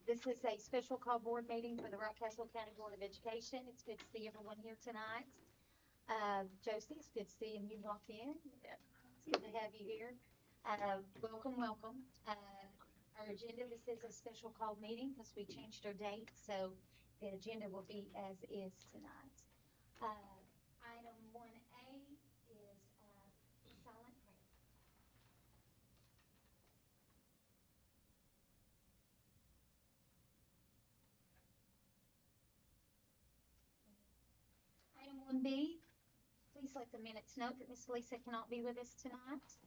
This is a special call board meeting for the Rockcastle County Board of Education. It's good to see everyone here tonight. Josie, it's good seeing you walk in. It's good to have you here. Welcome, welcome. Our agenda, this is a special call meeting because we changed our date, so the agenda will be as is tonight. Item 1A is silent prayer. Item 1B, please let the minutes note that Ms. Lisa cannot be with us tonight.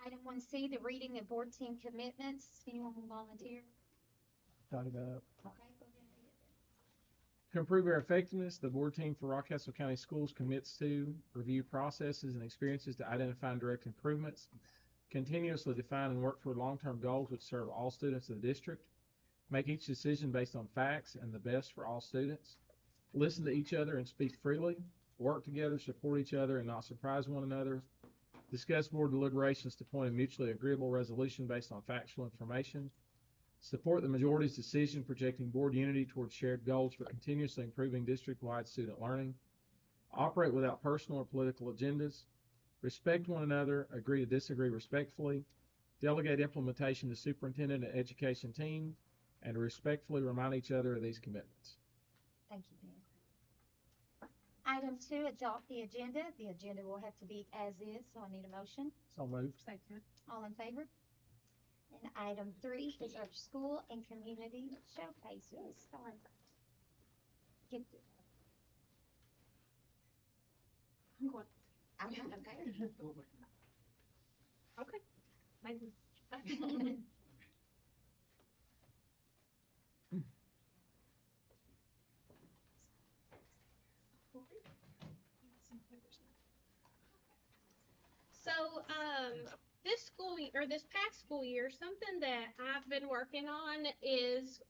Item 1C, the reading of board team commitments. Anyone will volunteer? Got it up. Okay, go ahead and read it then. To improve our effectiveness, the board team for Rockcastle County Schools commits to review processes and experiences to identify and direct improvements, continuously define and work toward long-term goals which serve all students of the district, make each decision based on facts and the best for all students, listen to each other and speak freely, work together, support each other and not surprise one another, discuss board deliberations to point a mutually agreeable resolution based on factual information, support the majority's decision projecting board unity towards shared goals for continuously improving district-wide student learning, operate without personal or political agendas, respect one another, agree to disagree respectfully, delegate implementation to superintendent and education team, and to respectfully remind each other of these commitments. Thank you, Ben. Item 2, adopt the agenda. The agenda will have to be as is, so I need a motion. So moved. Second. All in favor? And item 3 is our school and community showcase. We'll start. Get to I'm going. okay. Okay. Maybe. So, this school year, or this past school year, something that I've been working on is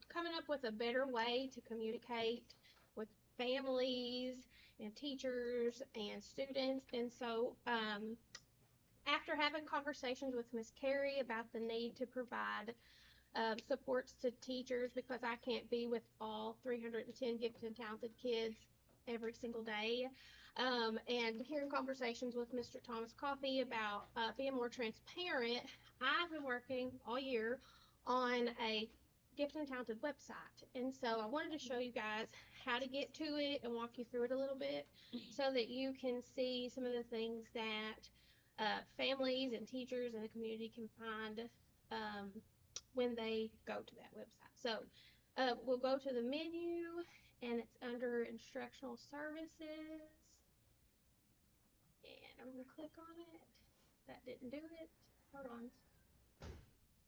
coming up with a better way to communicate with families and teachers and students. And so, after having conversations with Miss Carrie about the need to provide supports to teachers because I can't be with all 310 gifted and talented kids every single day. And hearing conversations with Mr. Thomas Coffey about being more transparent, I've been working all year on a gifted and talented website. And so I wanted to show you guys how to get to it and walk you through it a little bit so that you can see some of the things that families and teachers in the community can find when they go to that website. So we'll go to the menu and it's under instructional services. And I'm going to click on it. That didn't do it. Hold on.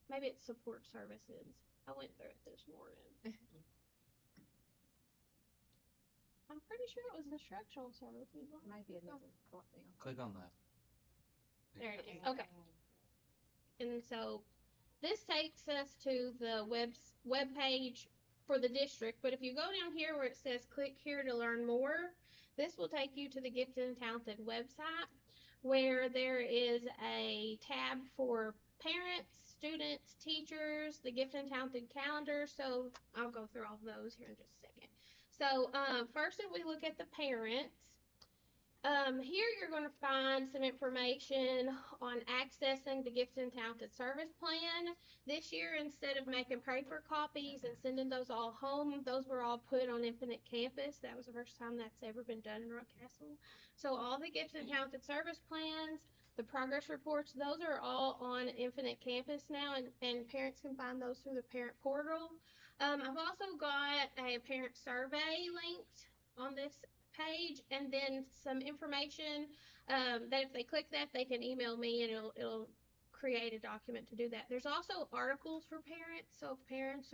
Maybe it's support services. I went through it this morning. I'm pretty sure it was instructional services. Maybe another thing. Click on that. There it is. Okay. And so this takes us to the web page for the district. But if you go down here where it says click here to learn more, this will take you to the Gifted and Talented website where there is a tab for parents, students, teachers, the Gifted and Talented calendar. So I'll go through all of those here in just a second. So first, if we look at the parents, here you're going to find some information on accessing the Gifted and Talented Service Plan. This year, instead of making paper copies and sending those all home, those were all put on Infinite Campus. That was the first time that's ever been done in Rockcastle. So all the Gifted and Talented Service Plans, the progress reports, those are all on Infinite Campus now, and parents can find those through the parent portal. I've also got a parent survey linked on this page, and then some information that if they click that, they can email me and it'll create a document to do that. There's also articles for parents. So if parents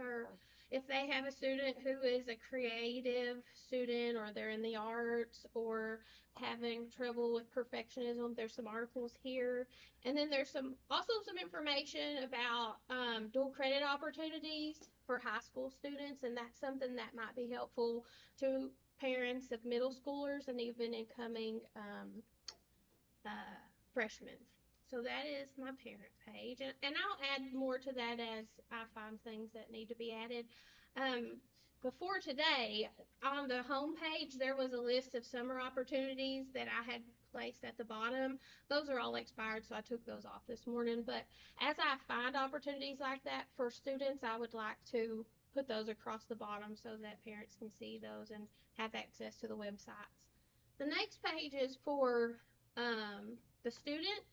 if they have a student who is a creative student or they're in the arts or having trouble with perfectionism, there's some articles here. And then there's also some information about dual credit opportunities for high school students, and that's something that might be helpful to parents of middle schoolers and even incoming freshmen. So that is my parent page, and I'll add more to that as I find things that need to be added. Um, Before today, on the home page, there was a list of summer opportunities that I had placed at the bottom. Those are all expired, so I took those off this morning. But as I find opportunities like that for students, I would like to put those across the bottom so that parents can see those and have access to the websites. The next page is for the students.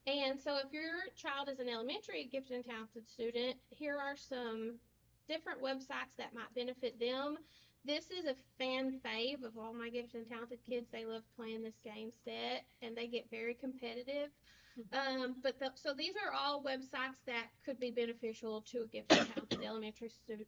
And so if your child is an elementary gifted and talented student, here are some different websites that might benefit them. This is a fan fave of all my gifted and talented kids. They love playing this game set, and they get very competitive. So these are all websites that could be beneficial to a gifted and talented elementary student.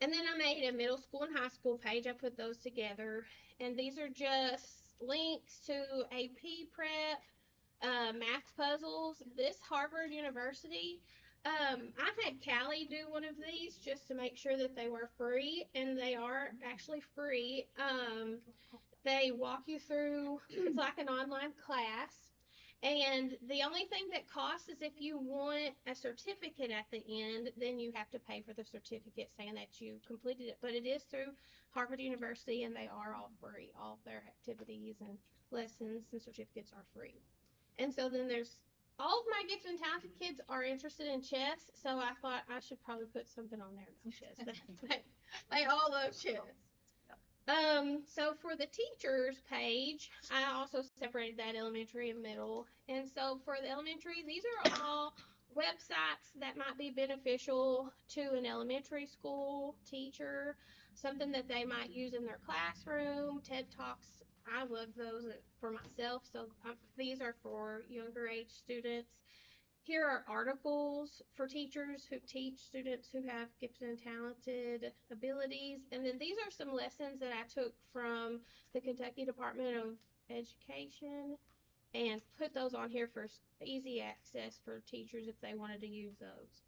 And then I made a middle school and high school page. I put those together. And these are just links to AP prep, math puzzles. This Harvard University, I've had Callie do one of these just to make sure that they were free, and they are actually free. They walk you through, it's like an online class. And the only thing that costs is if you want a certificate at the end, then you have to pay for the certificate saying that you completed it. But it is through Harvard University, and they are all free. All of their activities and lessons and certificates are free. And so then there's all of my gifted and talented kids are interested in chess, so I thought I should probably put something on there about chess. They all love chess. So for the teachers page, I also separated that elementary and middle. And so for the elementary, these are all websites that might be beneficial to an elementary school teacher, something that they might use in their classroom. TED Talks, I love those for myself. So these are for younger age students. Here are articles for teachers who teach students who have gifted and talented abilities. And then these are some lessons that I took from the Kentucky Department of Education and put those on here for easy access for teachers if they wanted to use those.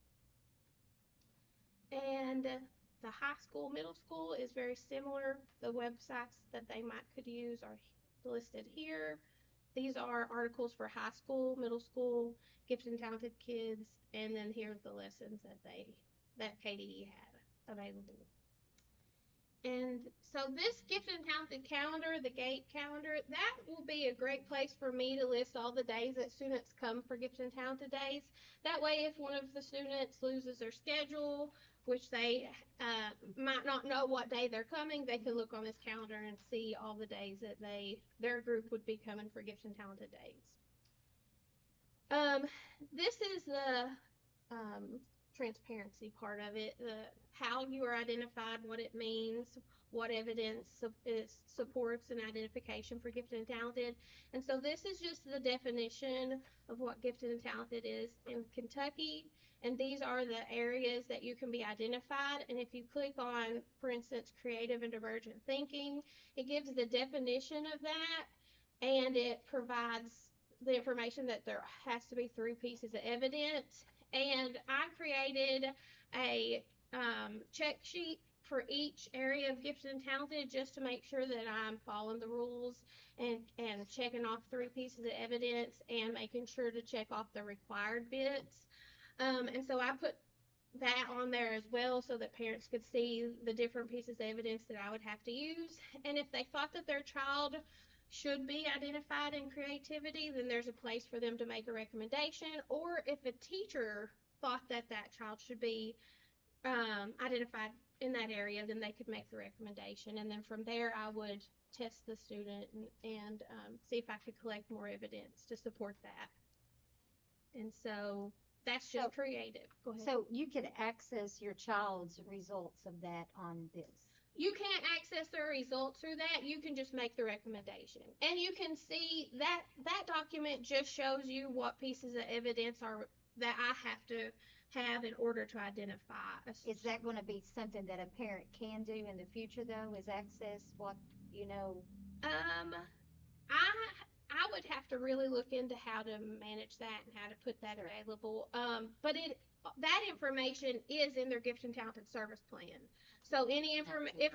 And the high school, middle school is very similar. The websites that they could use are listed here. These are articles for high school, middle school, gifted and talented kids, and then here's the lessons that KDE had available. And so this gifted and talented calendar, the GATE calendar, that will be a great place for me to list all the days that students come for gifted and talented days. That way, if one of the students loses their schedule, which they might not know what day they're coming, they can look on this calendar and see all the days that their group would be coming for gifted and talented days. This is the transparency part of it, how you are identified, what it means, what evidence supports an identification for gifted and talented. And so this is just the definition of what gifted and talented is in Kentucky. And these are the areas that you can be identified. And if you click on, for instance, creative and divergent thinking, it gives the definition of that, and it provides the information that there has to be 3 pieces of evidence. And I created a check sheet for each area of gifted and talented just to make sure that I'm following the rules and checking off 3 pieces of evidence and making sure to check off the required bits. And so I put that on there as well so that parents could see the different pieces of evidence that I would have to use. And if they thought that their child should be identified in creativity, then there's a place for them to make a recommendation. Or if a teacher thought that that child should be identified in that area, then they could make the recommendation. And then from there, I would test the student and see if I could collect more evidence to support that. And so that's just creative. Go ahead. So you could access your child's results of that on this. You can't access the results through that. You can just make the recommendation. And you can see that document just shows you what pieces of evidence are that I have to have in order to identify. Is that going to be something that a parent can do in the future, though, is access what, I would have to really look into how to manage that and how to put that available. But that information is in their gifted and talented service plan. So any if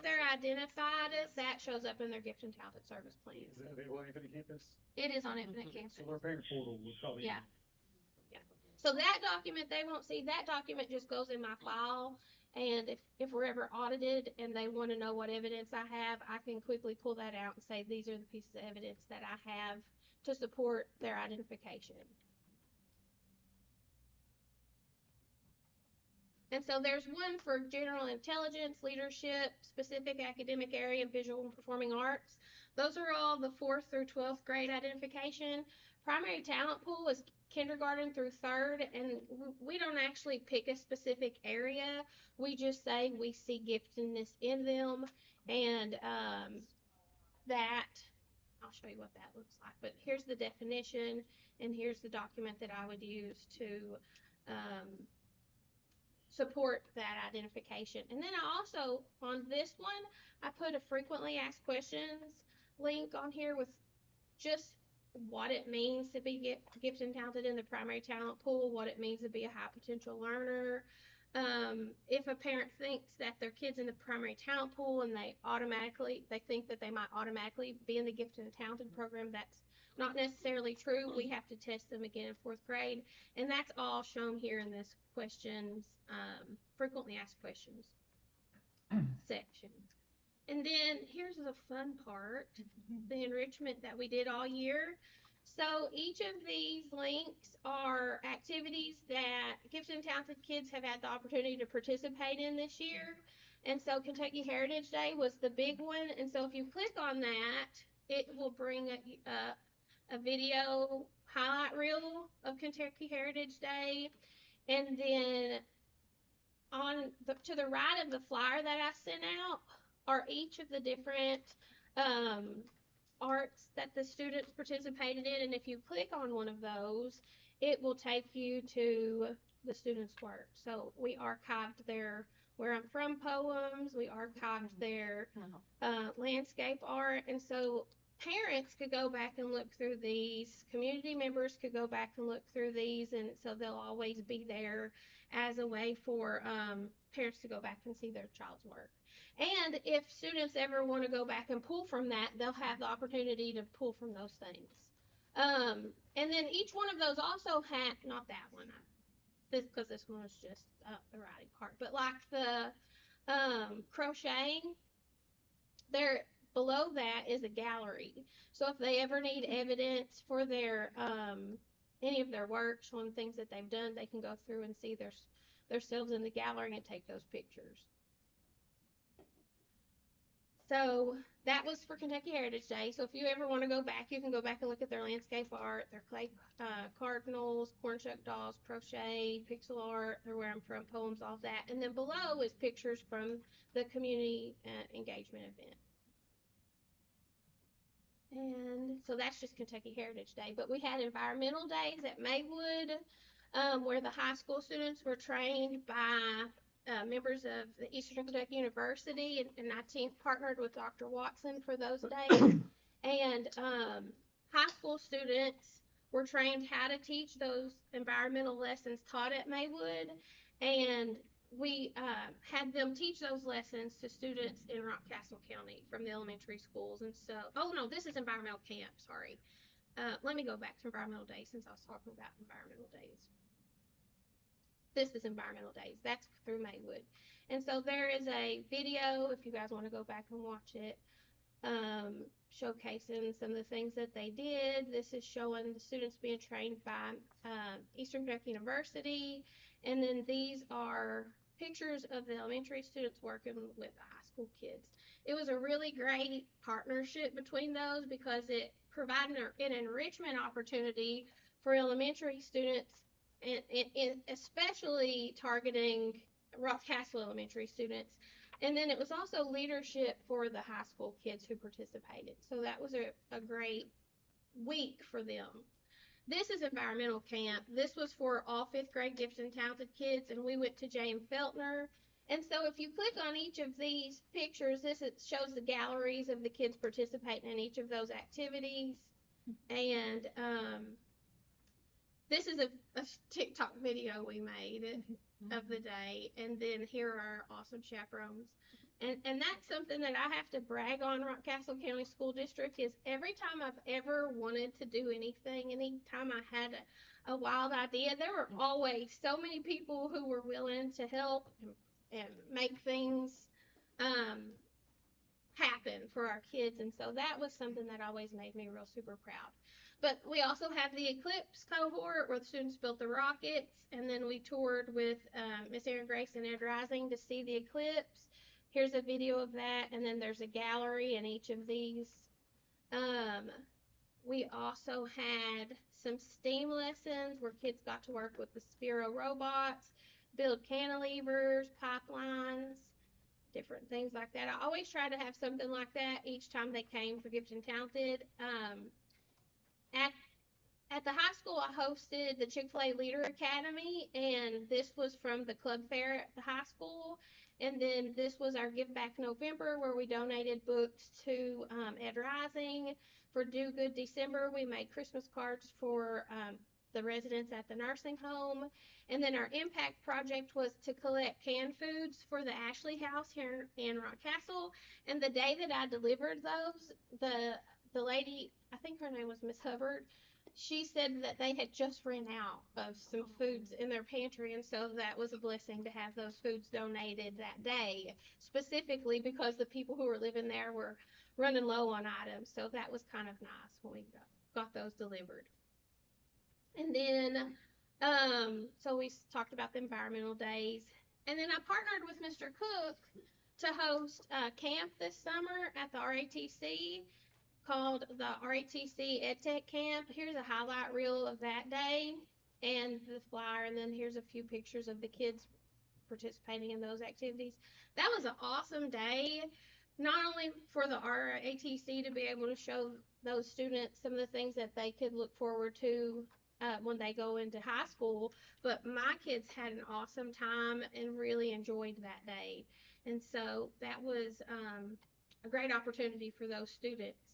they're identified, that shows up in their gifted and talented service plan. Is that available on Infinite Campus? It is on Infinite Campus. So our parent portal would probably. Yeah. Yeah. So that document, they won't see. That document just goes in my file. And if we're ever audited and they want to know what evidence I have, I can quickly pull that out and say, these are the pieces of evidence that I have to support their identification. And so there's one for general intelligence, leadership, specific academic area, and visual and performing arts. Those are all the 4th through 12th grade identification. Primary talent pool is kindergarten through 3rd, and we don't actually pick a specific area. We just say we see giftedness in them, and that, I'll show you what that looks like. But here's the definition, and here's the document that I would use to support that identification. And then I also, on this one, I put a frequently asked questions link on here with just what it means to be gifted and talented in the primary talent pool, what it means to be a high potential learner. If a parent thinks that their kid's in the primary talent pool and they think that they might automatically be in the gifted and talented program, that's not necessarily true. We have to test them again in 4th grade, and that's all shown here in this questions, frequently asked questions section. And then here's the fun part, the enrichment that we did all year. So each of these links are activities that gifted and talented kids have had the opportunity to participate in this year. And so Kentucky Heritage Day was the big one. And so if you click on that, it will bring a video highlight reel of Kentucky Heritage Day. And then to the right of the flyer that I sent out are each of the different arts that the students participated in. And if you click on one of those, it will take you to the students' work. So we archived their Where I'm From poems, we archived their landscape art. And so parents could go back and look through these, community members could go back and look through these, and so they'll always be there as a way for parents to go back and see their child's work. And if students ever want to go back and pull from that, they'll have the opportunity to pull from those things. And then each one of those also had, not that one, because this one was just the writing part, but like the crocheting, there below that is a gallery. So if they ever need evidence for their any of their work, showing things that they've done, they can go through and see themselves in the gallery and take those pictures. So that was for Kentucky Heritage Day. So if you ever want to go back, you can go back and look at their landscape art, their clay cardinals, corn shuck dolls, crochet, pixel art, their Where I'm From poems, all that. And then below is pictures from the community engagement event. And so that's just Kentucky Heritage Day. But we had environmental days at Maywood, where the high school students were trained by members of the Eastern Kentucky University, and I partnered with Dr. Watson for those days. And high school students were trained how to teach those environmental lessons taught at Maywood, and we had them teach those lessons to students in Rockcastle County from the elementary schools. And so, oh no, this is environmental camp, sorry. Let me go back to environmental days since I was talking about environmental days. This is environmental days. That's through Maywood. And so there is a video, if you guys want to go back and watch it, showcasing some of the things that they did. This is showing the students being trained by Eastern Kentucky University. And then these are pictures of the elementary students working with the high school kids. It was a really great partnership between those because it provided an enrichment opportunity for elementary students, and especially targeting Rockcastle elementary students. And then it was also leadership for the high school kids who participated. So that was a great week for them. This is environmental camp. This was for all 5th grade gifted and talented kids, and we went to J.M. Feltner. And so if you click on each of these pictures, it shows the galleries of the kids participating in each of those activities. And this is a TikTok video we made of the day, and then here are our awesome chaperones. And that's something that I have to brag on Rockcastle County School District is every time I've ever wanted to do anything, anytime I had a wild idea, there were always so many people who were willing to help and make things happen for our kids. And so that was something that always made me real super proud. But we also have the Eclipse cohort where the students built the rockets, and then we toured with Miss Erin Grace and Ed Rising to see the eclipse. Here's a video of that, and then there's a gallery in each of these. We also had some STEAM lessons where kids got to work with the Spiro robots, build cantilevers, pipelines, different things like that. I always try to have something like that each time they came for Gifted and Talented. At at the high school, I hosted the Chick-fil-A Leader Academy, and this was from the club fair at the high school. And then this was our Give Back November, where we donated books to Ed Rising. For Do Good December, we made Christmas cards for the residents at the nursing home. And then our impact project was to collect canned foods for the Ashley House here in Rockcastle. And the day that I delivered those, the lady, I think her name was Miss Hubbard, she said that they had just ran out of some foods in their pantry, and so that was a blessing to have those foods donated that day, specifically because the people who were living there were running low on items. So that was kind of nice when we got those delivered. And then, so we talked about the environmental days. And then I partnered with Mr. Cook to host a camp this summer at the RATC called the RATC EdTech Camp. Here's a highlight reel of that day and the flyer, and then here's a few pictures of the kids participating in those activities. That was an awesome day, not only for the RATC to be able to show those students some of the things that they could look forward to when they go into high school, but my kids had an awesome time and really enjoyed that day. And so that was a great opportunity for those students.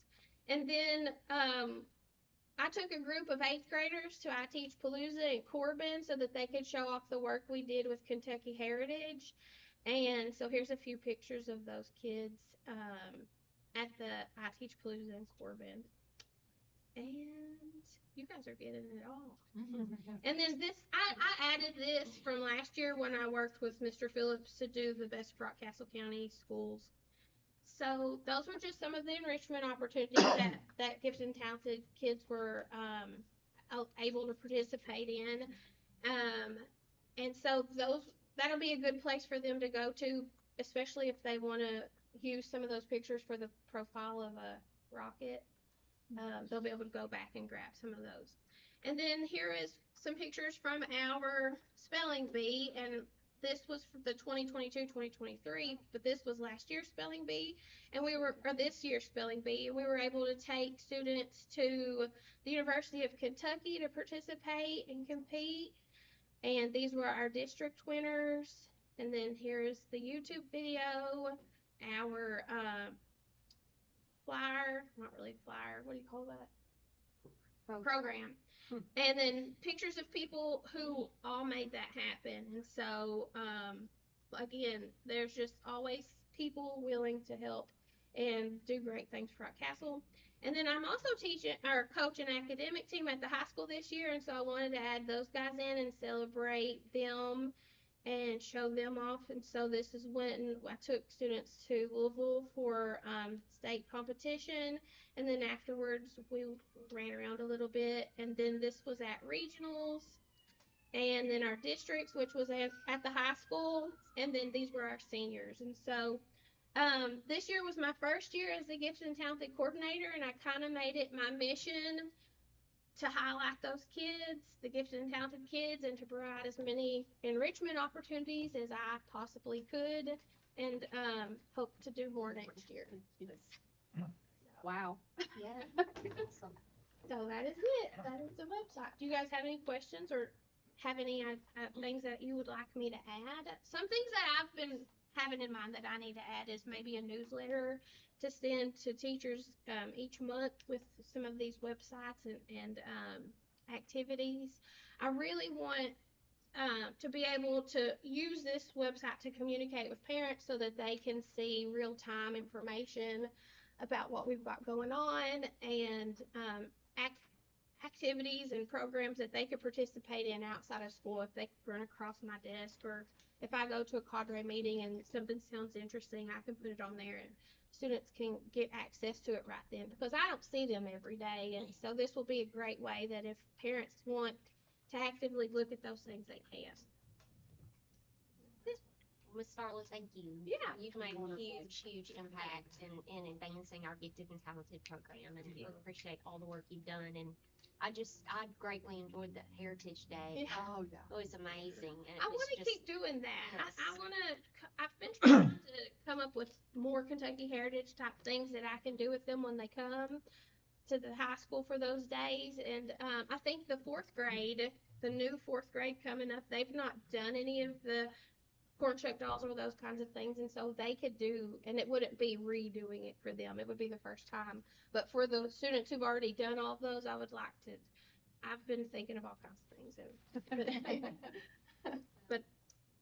And then I took a group of 8th graders to I Teach Palooza in Corbin so that they could show off the work we did with Kentucky Heritage. And so here's a few pictures of those kids at the I Teach Palooza in Corbin. And you guys are getting it all. And then this, I added this from last year when I worked with Mr. Phillips to do the Best Rockcastle County Schools. So those were just some of the enrichment opportunities that Gifted and Talented kids were able to participate in. And so that'll be a good place for them to go to, especially if they want to use some of those pictures for the profile of a rocket. They'll be able to go back and grab some of those. And then here is some pictures from our spelling bee, and this was for the 2022-2023, but this was last year's spelling bee, or this year's spelling bee, and we were able to take students to the University of Kentucky to participate and compete, and these were our district winners. And then here's the YouTube video, our flyer, not really flyer, what do you call that? Program. And then pictures of people who all made that happen. And so, again, there's just always people willing to help and do great things for Rockcastle. And then I'm also coaching academic team at the high school this year, and so I wanted to add those guys in and celebrate them and show them off. And so this is when I took students to Louisville for state competition, and then afterwards we ran around a little bit, and then this was at regionals, and then our districts, which was at the high school, and then these were our seniors. And so this year was my first year as the Gifted and Talented coordinator, and I kind of made it my mission to highlight those kids, the gifted and talented kids, and to provide as many enrichment opportunities as I possibly could, and hope to do more next year. Wow. Yeah. Awesome. So that is it. That is the website. Do you guys have any questions or have any things that you would like me to add? Some things that I've been having in mind that I need to add is maybe a newsletter to send to teachers each month with some of these websites and activities. I really want to be able to use this website to communicate with parents so that they can see real-time information about what we've got going on and activities and programs that they could participate in outside of school if they run across my desk, or if I go to a cadre meeting and something sounds interesting, I can put it on there and students can get access to it right then, because I don't see them every day. And so this will be a great way that if parents want to actively look at those things, they can. Miss Starla, thank you. Yeah. You've made a huge impact in advancing our gifted and talented program, and we appreciate all the work you've done. And I greatly enjoyed the Heritage Day. Yeah. Oh, yeah. It was amazing. And I want to keep doing that. Yes. I want to. I've been trying to come up with more Kentucky Heritage type things that I can do with them when they come to the high school for those days. And I think the new fourth grade coming up, they've not done any of the corn chuck dolls or those kinds of things, and so they could do, and it wouldn't be redoing it for them. It would be the first time. But for the students who've already done all of those, I would like to. I've been thinking of all kinds of things, but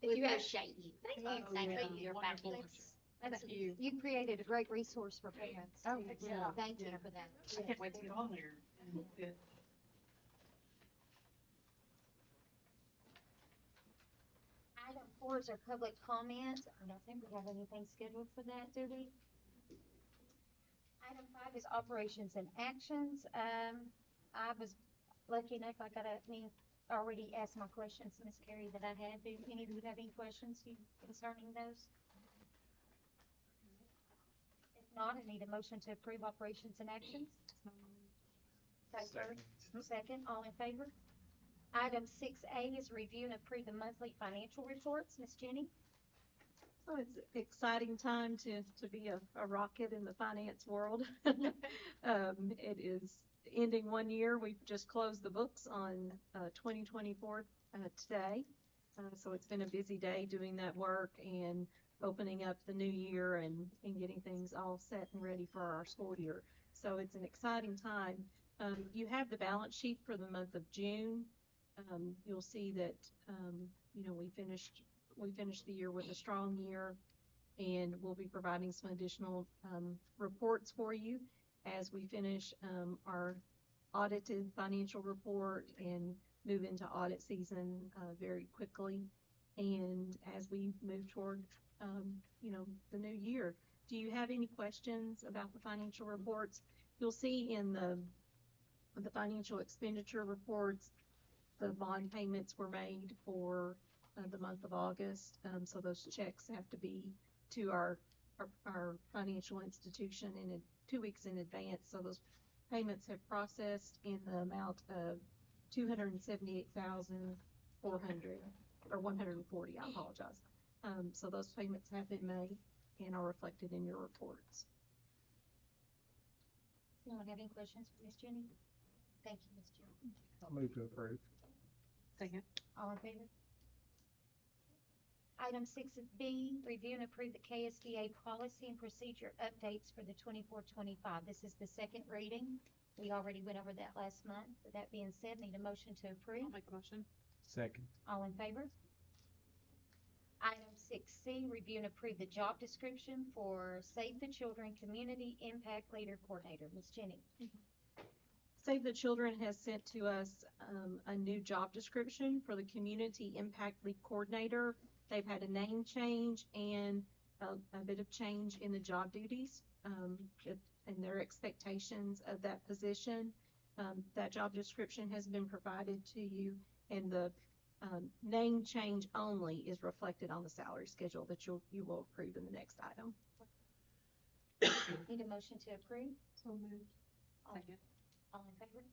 if we you have, appreciate you. thank you. Thank yeah. you. You're Wonderful. fabulous. That's, Thank you. you created a great resource for parents. Oh, too, so yeah. Thank you Yeah. for that. I can't wait to get on there. Item 4 is our public comment. I don't think we have anything scheduled for that, do we? Item 5 is operations and actions. I was lucky enough, I got already asked my questions, Miss Carrie, that I had. Do any of you have any questions concerning those? If not, I need a motion to approve operations and actions. Second, all in favor? Item 6A is review and approve the monthly financial reports. Miss Jenny? So it's an exciting time to be a rocket in the finance world. It is ending one year. We've just closed the books on 2024 today. So it's been a busy day doing that work and opening up the new year and getting things all set and ready for our school year. So it's an exciting time. You have the balance sheet for the month of June. You'll see that, we finished the year with a strong year, and we'll be providing some additional reports for you as we finish our audited financial report and move into audit season very quickly. And as we move toward, the new year, do you have any questions about the financial reports? You'll see in the financial expenditure reports, the bond payments were made for the month of August. So those checks have to be to our financial institution in 2 weeks in advance. So those payments have processed in the amount of $278,400 or 140. I apologize. So those payments have been made and are reflected in your reports. Anyone have any questions for Miss Jenny? Thank you, Miss Jenny. I'll move to approve. Second. All in favor? Item 6B, review and approve the KSDA policy and procedure updates for the 24-25. This is the second reading. We already went over that last month. With that being said, need a motion to approve. I'll make a motion. Second. All in favor? Item 6C, review and approve the job description for Save the Children Community Impact Leader Coordinator. Ms. Jenny. Save the Children has sent to us a new job description for the Community Impact Lead Coordinator. They've had a name change and a bit of change in the job duties and their expectations of that position. That job description has been provided to you, and the name change only is reflected on the salary schedule that you will approve in the next item. Need a motion to approve? So moved. Second. All in favor?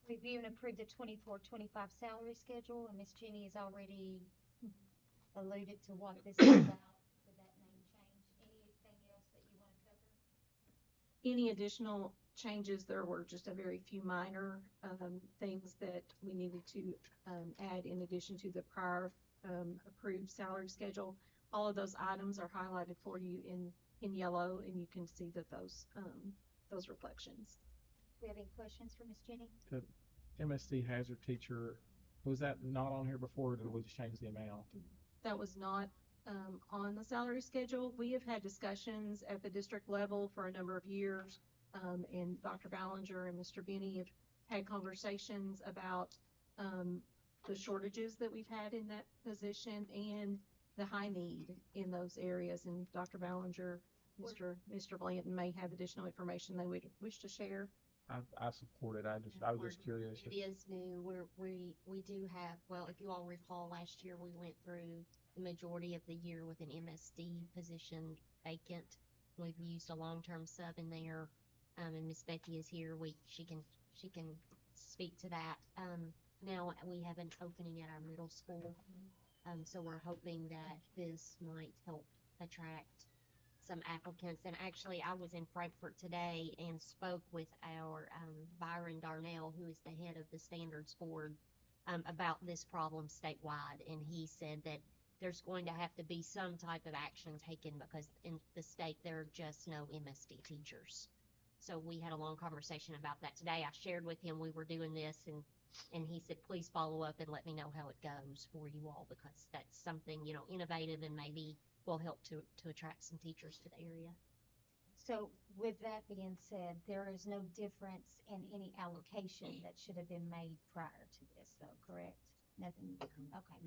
Review and approve the 24-25 salary schedule, and Ms. Jenny has already alluded to what this is about with that name change. Anything else that you want to cover? Any additional changes? There were just a very few minor things that we needed to add in addition to the prior approved salary schedule. All of those items are highlighted for you in yellow, and you can see that those reflections. we have any questions for Ms. Jenny? MSD hazard teacher, was that not on here before, or did we just change the amount? That was not on the salary schedule. We have had discussions at the district level for a number of years, and Dr. Ballinger and Mr. Benny have had conversations about the shortages that we've had in that position and the high need in those areas. And Dr. Ballinger, Mr. Blanton may have additional information they would wish to share. I support it. I was just curious. It is new. We do have, well, if you all recall, last year we went through the majority of the year with an MSD position vacant. We've used a long-term sub in there, and Miss Becky is here. She can speak to that. Now we have an opening at our middle school, so we're hoping that this might help attract some applicants. And actually, I was in Frankfurt today and spoke with our Byron Darnell, who is the head of the Standards Board, about this problem statewide. And he said that there's going to have to be some type of action taken because in the state there are just no MSD teachers. So we had a long conversation about that today. I shared with him we were doing this, and he said, please follow up and let me know how it goes for you all, because that's something, innovative and maybe will help to attract some teachers to the area. So with that being said, there is no difference in any allocation that should have been made prior to this, though, correct? Nothing? Okay.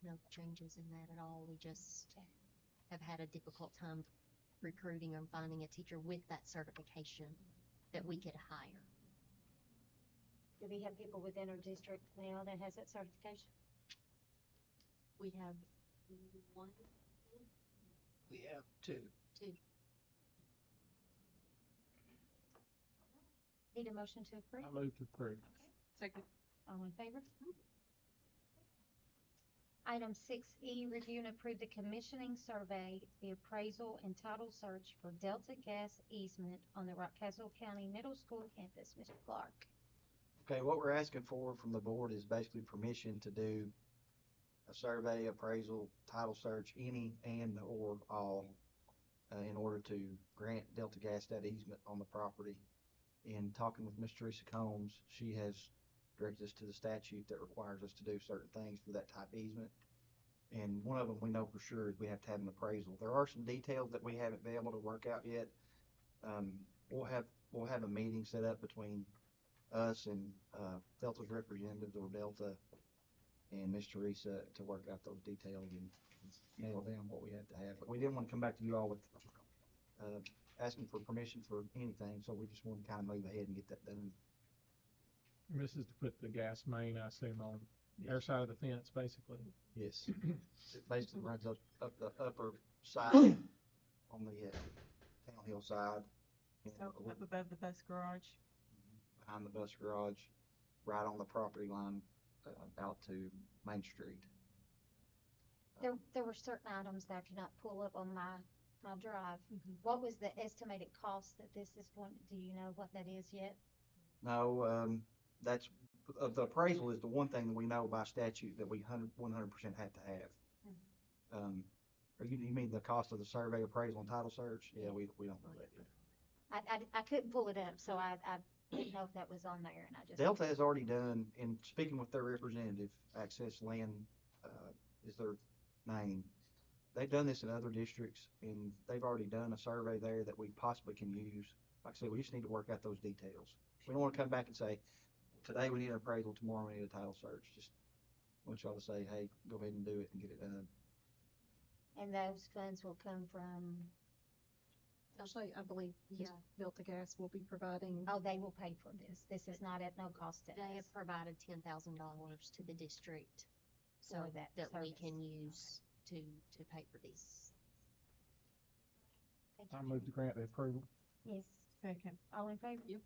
No changes in that at all. We just have had a difficult time recruiting and finding a teacher with that certification that we could hire. Do we have people within our district now that has that certification? We have one. We have two. Need a motion to approve? I move to approve. Second. All in favor? Item 6E, review and approve the commissioning survey, the appraisal and title search for Delta Gas easement on the Rockcastle County Middle School campus. Mr. Clark. Okay, what we're asking for from the board is basically permission to do a survey, appraisal, title search, any and or all, in order to grant Delta Gas that easement on the property. In talking with Ms. Teresa Combs, she has directed us to the statute that requires us to do certain things for that type of easement. And one of them we know for sure is we have to have an appraisal. There are some details that we haven't been able to work out yet. We'll have a meeting set up between us and Delta's representatives, or Delta and Ms. Teresa, to work out those details and nail down what we have to have. But we didn't want to come back to you all with asking for permission for anything, so we just wanted to kind of move ahead and get that done. And this is to put the gas main, I assume, on their side of the fence, basically. Yes. It basically runs up the upper side on the downhill side. So up above the bus garage. Behind the bus garage, right on the property line, out to Main Street. There were certain items that I could not pull up on my drive. What was the estimated cost that this is going, do you know what that is yet? No, that's, the appraisal is the one thing that we know by statute that we 100% have to have. Or you mean the cost of the survey, appraisal, and title search? Yeah, we don't know that yet. I couldn't pull it up, so I didn't know if that was on there, and I just. Delta has already done, in speaking with their representative, Access Land is their name. They've done this in other districts, and they've already done a survey there that we possibly can use. Like I said, we just need to work out those details. We don't want to come back and say, today we need an appraisal, tomorrow we need a title search. Just want y'all to say, hey, go ahead and do it and get it done. And those funds will come from, Actually, I believe Delta Gas will be providing. oh, they will pay for this. This is not at no cost to They us. have provided $10,000 to the district so For that we service. can use to pay for these. Thank I you. move to grant the approval. Yes. Second. All in favor? Yep.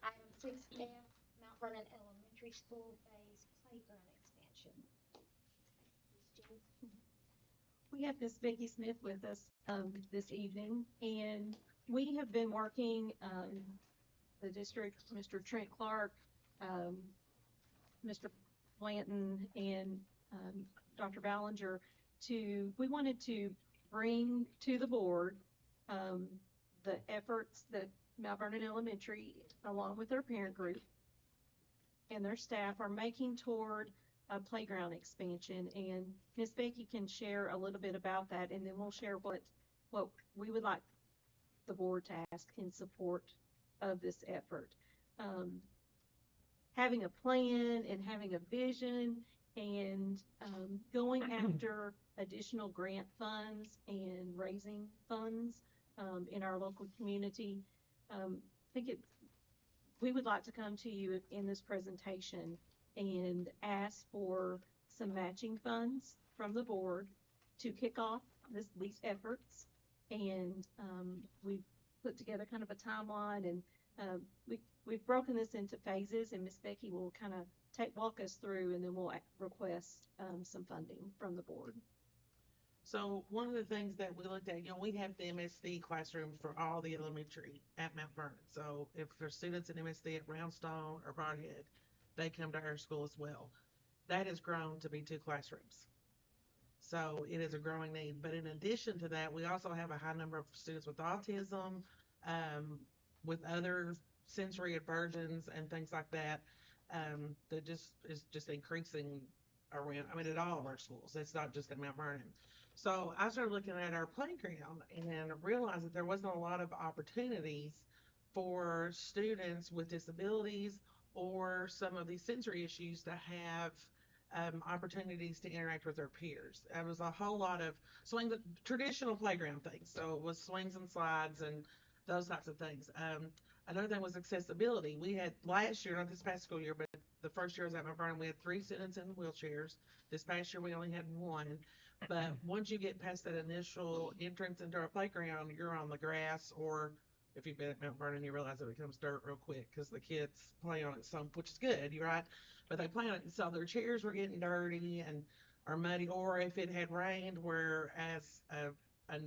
Item 6F, Mount Vernon Elementary School Phase Playground Expansion. Ms. Jenny? We have Miss Vicki Smith with us this evening, and we have been working, the district, Mr. Trent Clark, Mr. Blanton, and Dr. Ballinger, we wanted to bring to the board the efforts that Mount Vernon Elementary, along with their parent group and their staff, are making toward a playground expansion. And Miss Becky can share a little bit about that, and then we'll share what we would like the board to ask in support of this effort. Um, Having a plan and having a vision and going after additional grant funds and raising funds in our local community. I think we would like to come to you in this presentation and ask for some matching funds from the board to kick off these efforts. And we've put together kind of a timeline, and we've broken this into phases, and Miss Becky will kind of walk us through, and then we'll request some funding from the board. So one of the things that we looked at, we have the MSD classrooms for all the elementary at Mount Vernon. So if there's students in MSD at Roundstone or Broadhead, they come to our school as well. That has grown to be 2 classrooms. So it is a growing need. But in addition to that, we also have a high number of students with autism, with other sensory aversions and things like that, that is just increasing around, at all of our schools. It's not just at Mount Vernon. So I started looking at our playground and realized that there wasn't a lot of opportunities for students with disabilities or some of these sensory issues to have opportunities to interact with their peers. There was a whole lot of traditional playground things. So it was swings and slides and those types of things. Another thing was accessibility. We had last year, not this past school year, but the first year I was at Mount Vernon, we had 3 students in wheelchairs. This past year we only had 1. But once you get past that initial entrance into our playground, you're on the grass, or if you've been at Mount Vernon, you realize it becomes dirt real quick because the kids play on it some, which is good, you're right. But they play on it, and so their chairs were getting dirty and or muddy, or if it had rained, whereas a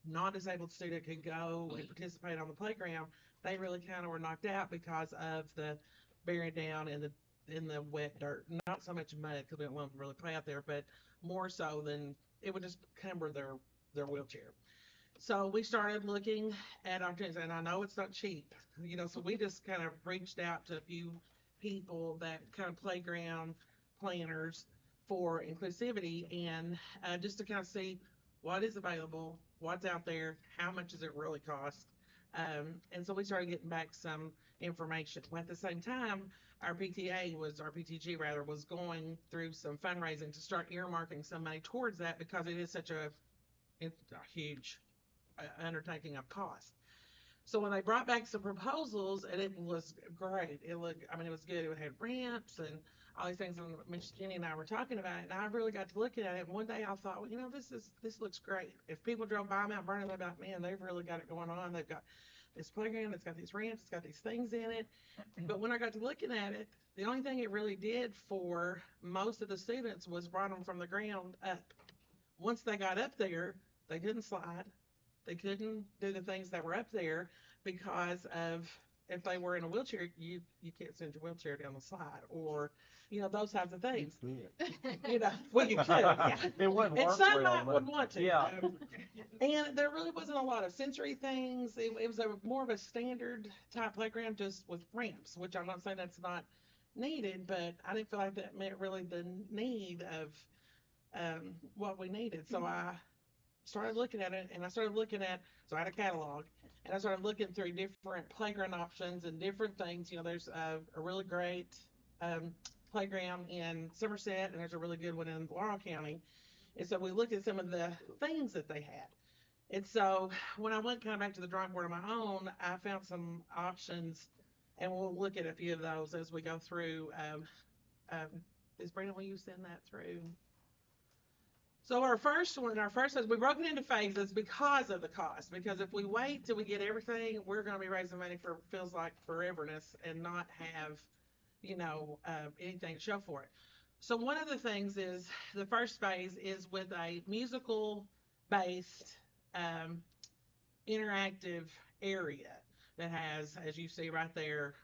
non-disabled student could go and participate on the playground, they really kind of were knocked out because of the bearing down in the wet dirt. Not so much mud because we don't want them to really play out there, but more so than it would just cumber their wheelchair. So we started looking at opportunities, and I know it's not cheap, so we just kind of reached out to a few people that kind of playground planners for inclusivity, and just to kind of see what is available, what's out there, how much does it really cost. And so we started getting back some information. At the same time, our PTG was going through some fundraising to start earmarking some money towards that because it's a huge undertaking of cost. So when they brought back some proposals, and it was great. It was good. It had ramps and all these things. And Miss Jenny and I were talking about it, and I really got to looking at it. And one day I thought, well, this looks great. If people drove by Mount Vernon, they'd be like, man, they've really got it going on. They've got this playground, it's got these ramps, it's got these things in it. But when I got to looking at it, the only thing it really did for most of the students was brought them from the ground up. Once they got up there, they couldn't slide. They couldn't do the things that were up there because of, if they were in a wheelchair, you can't send your wheelchair down the slide, or those types of things. Well, you could, yeah. It wouldn't work and some well, would want to. yeah. And there really wasn't a lot of sensory things. It was more of a standard type playground, just with ramps, which I'm not saying that's not needed, but I didn't feel like that met really the need of what we needed. So I started looking at it, and so I had a catalog, and I started looking through different playground options and different things. There's a really great playground in Somerset, and there's a really good one in Laurel County. And so we looked at some of the things that they had. And so when I went kind of back to the drawing board on my own, I found some options, and we'll look at a few of those as we go through. Is Brandon, will you send that through? So our first is we broke it into phases because of the cost. Because if we wait till we get everything, we're going to be raising money for feels like foreverness and not have, anything to show for it. So one of the things is the first phase is with a musical-based interactive area that has, as you see right there,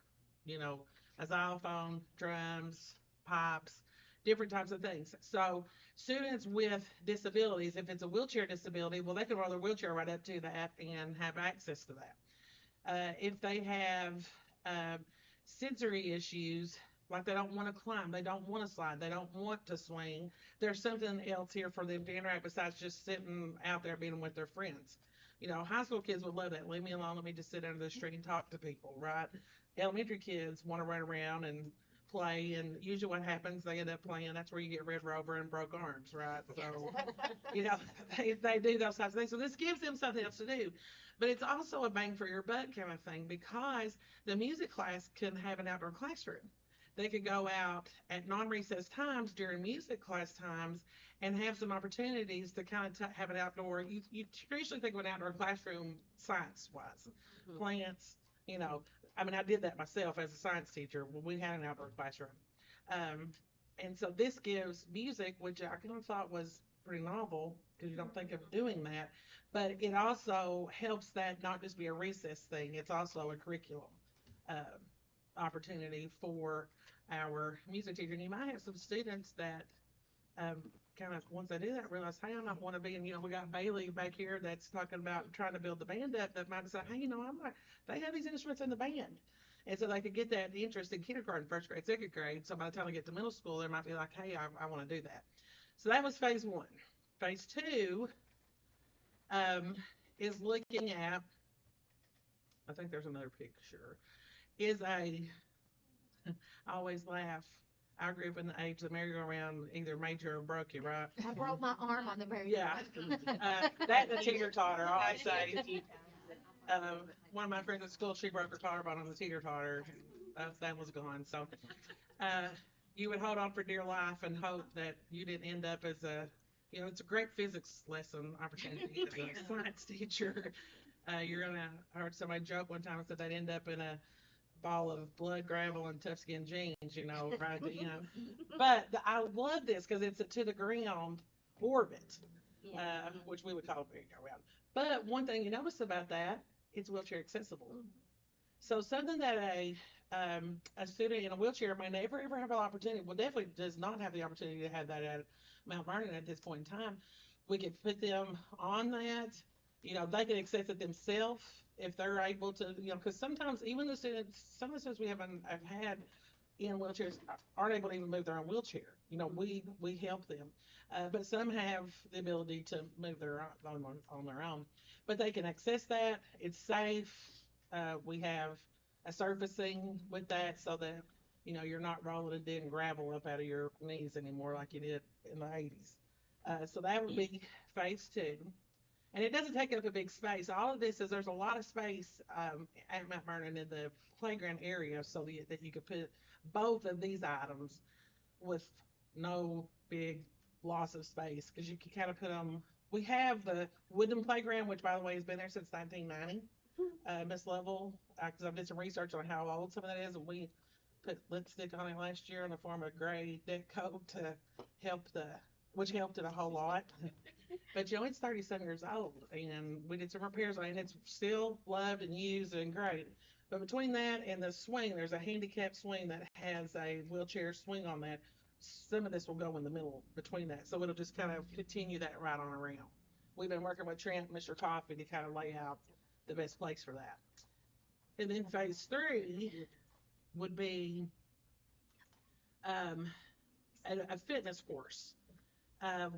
a xylophone, drums, pipes, different types of things. So students with disabilities, if it's a wheelchair disability, well, they can roll their wheelchair right up to that and have access to that. If they have sensory issues, like they don't want to climb, they don't want to slide, they don't want to swing, there's something else here for them to interact besides just sitting out there being with their friends. You know, high school kids would love that. Leave me alone. Let me just sit under the street and talk to people, right? Elementary kids want to run around and play, and usually what happens, they end up playing. That's where you get Red Rover and broke arms, right? So, you know, they do those types of things. So this gives them something else to do. But it's also a bang for your buck kind of thing because the music class can have an outdoor classroom. They could go out at non-recess times during music class times and have some opportunities to kind of have an outdoor. You traditionally think of an outdoor classroom science-wise, plants. You know, I mean, I did that myself as a science teacher when we had an outdoor classroom. Um, and so this gives music, which I kind of thought was pretty novel because you don't think of doing that, but it also helps that not just be a recess thing, it's also a curriculum uh, opportunity for our music teacher. And you might have some students that um, kind of, once they do that, realize, hey, I might want to be, and we got Bailey back here that's talking about trying to build the band up that might decide, hey, I'm like, they have these instruments in the band. And so they could get that interest in kindergarten, first grade, second grade. So by the time they get to middle school, they might be like, hey, I want to do that. So that was phase one. Phase two is looking at, I think there's another picture, is I always laugh. I grew up in the age the merry-go-round either made you or broke you, right? I broke my arm on the merry Yeah. That and the teeter-totter, I always say. One of my friends at school, she broke her collarbone on the teeter-totter. That was gone. So uh, you would hold on for dear life and hope that you didn't end up as it's a great physics lesson opportunity as a science teacher. I heard somebody joke one time and said they'd end up in a ball of blood, gravel, and tough skin jeans, right? But I love this because it's a to the ground orbit, which we would call a merry-go-round. But one thing you notice about that, it's wheelchair accessible. So something that a student in a wheelchair may never ever have an opportunity, well, definitely does not have the opportunity to have that at Mount Vernon at this point in time. We could put them on that. They can access it themselves if they're able to, because sometimes even some of the students we have had in wheelchairs aren't able to even move their own wheelchair. We help them, but some have the ability to move their on their own. But they can access that. It's safe. We have a surfacing with that so that you're not rolling a dead gravel up out of your knees anymore like you did in the 80s. So that would be phase two. And it doesn't take up a big space. All of this is there's a lot of space at Mount Vernon in the playground area so that you could put both of these items with no big loss of space because you can kind of put them. We have the wooden playground, which by the way has been there since 1990. Miss Lovell, because I did some research on how old some of that is, and we put lipstick on it last year in the form of gray deck coat to which helped it a whole lot. But it's 37 years old, and we did some repairs on it, and it's still loved and used and great. But between that and the swing, there's a handicap swing that has a wheelchair swing on that. Some of this will go in the middle between that, so it'll just kind of continue that right on around. We've been working with Trent and Mr. Coffey to kind of lay out the best place for that. And then phase three would be a fitness course.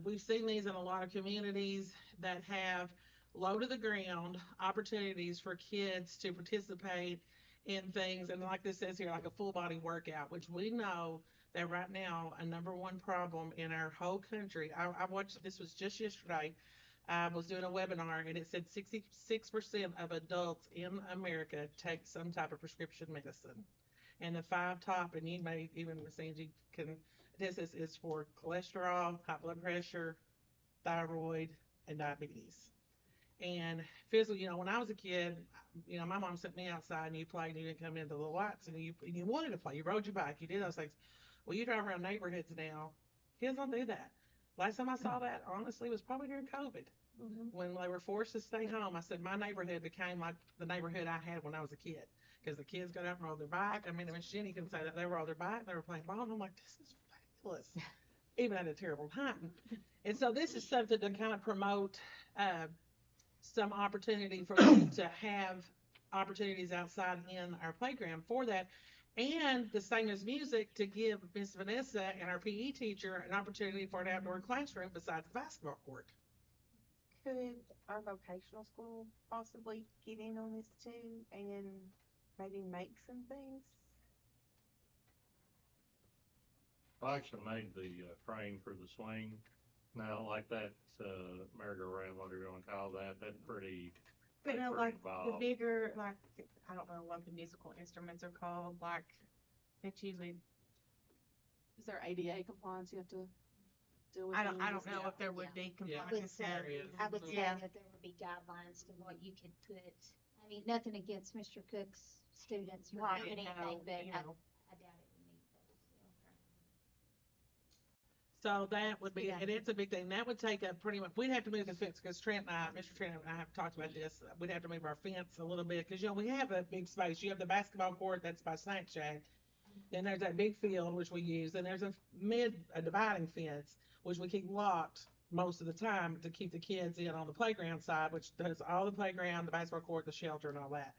We've seen these in a lot of communities that have low to the ground opportunities for kids to participate in things. And like this says here, like a full body workout, which we know that right now, a number one problem in our whole country. I watched, this was just yesterday. I was doing a webinar and it said 66% of adults in America take some type of prescription medicine. And the 5 top, and you may even, Ms. Angie, can this is for cholesterol, high blood pressure, thyroid, and diabetes. And physically, when I was a kid, my mom sent me outside and you played and you didn't come into the lights and you wanted to play. You rode your bike, you did those things. Well, you drive around neighborhoods now, kids don't do that. Last time I saw that, honestly, was probably during COVID. When they were forced to stay home, I said my neighborhood became like the neighborhood I had when I was a kid. Because the kids got out and rode their bike. I mean, Miss Jenny can say that they rode their bike, they were playing ball, and I'm like, this is ridiculous. Even at a terrible time. And so this is something to kind of promote some opportunity for them to have opportunities outside in our playground for that. And the same as music, to give Miss Vanessa and our PE teacher an opportunity for an outdoor classroom besides the basketball court. Could our vocational school possibly get in on this too and maybe make some things? I actually made the frame for the swing. Now, like that merry-go-round, whatever you want to call that, that's pretty. But That's no, pretty like the involved. bigger, like, I don't know what the musical instruments are called, like, it's usually, is there ADA compliance you have to deal with? I don't things? know if there would be Yeah. compliance. I would say Yeah. that there would be guidelines to what you could put. I mean, nothing against Mr. Cook's students or Right, anything, no, but you I know. doubt it would meet those. So that would be, Yeah. and it's a big thing. That would take up pretty much, we'd have to move the fence, because Mr. Trent and I have talked about this. We'd have to move our fence a little bit, because, we have a big space. You have the basketball court, that's by Snack Shack. Then there's that big field, which we use. And there's a dividing fence, which we keep locked most of the time to keep the kids in on the playground side, which does all the playground, the basketball court, the shelter, and all that.